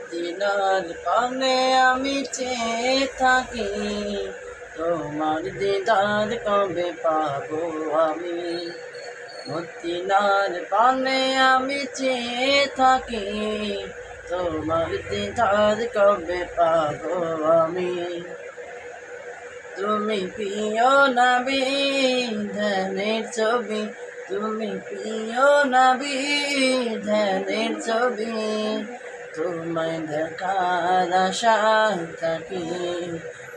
মদিনার পানে আমি চেয়ে থাকি, তোমার দিদার কবে পাবো আমি। মদিনার পানে আমি চেয়ে থাকি, তোমার দিদার কবে পাবো আমি। তুমি প্রিয় নবী ধ্যানের ছবি, তুমি প্রিয় নবী ধ্যানের ছবি, তোমায় দেখার আশায় থাকি।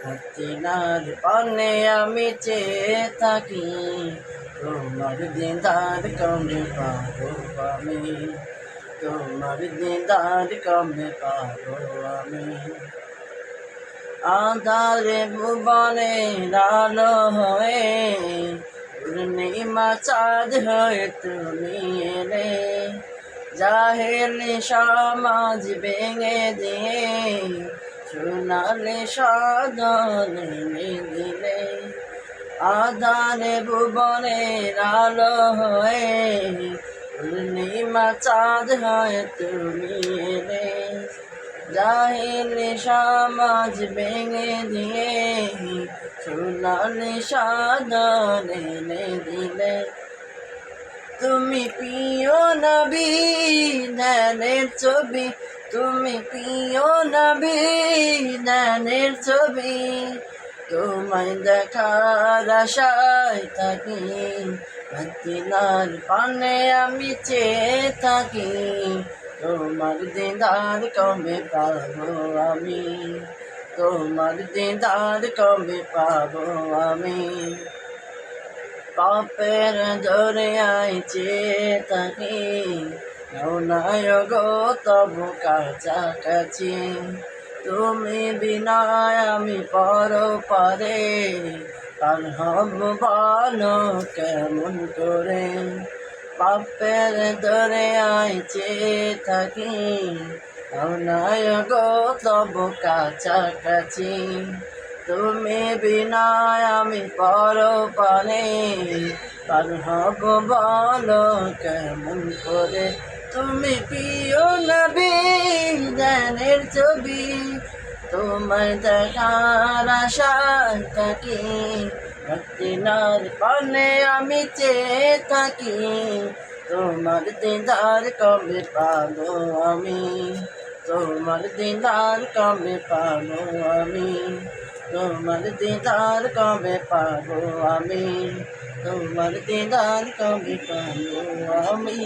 মদিনার পানে আমি চেয়ে থাকি, তোমার দিদার কবে পাবো আমি। তোমার দিদার কবে পাবো আমি। আঁধারে ভুবনে আলো হয়ে, পূর্ণিমা চাঁদ হয়ে তুমি এলে। জাহেলি সমাজ ভেঙে দিয়ে, সোনালি সাধনে দিলে। আঁধারে ভুবনে আলো হয়ে, পূর্ণিমা চাঁদ হয়ে তুমি এলে। জাহিলি সমাজ ভেঙে দিয়ে, সোনালি সাধনে দিলে। তুমি প্রিয় নবী ধ্যানের ছবি, তুমি প্রিয় নবী ধ্যানের ছবি, তোমায় দেখার আশায় থাকি। মদিনার পানে আমি চেয়ে থাকি, তোমার দিদার কবে পাবো আমি। তোমার দিদার কবে পাবো আমি। পাপের দরিয়ায় চেয়ে থাকি, নয় গো তবু কাছাকাছি। তুমি বিনা আমি পরপারে, পার হব বলো কেমন করে। পাপের দরিয়ায় চেয়ে থাকি, নয় গো তবু কাছাকাছি। তুমি বিনা আমি পরপারে, পার হব বলো কেমন করে। তুমি প্রিয় নবী ধ্যানের ছবি, তোমায় দেখার আশায় থাকি। মদিনার পানে আমি চেয়ে থাকি, তোমার দিদার কবে পাবো আমি। তোমার দিদার কবে পাবো আমি। তোমার দিদার কবে পাবো আমি। তোমার দিদার কবে পাবো আমি।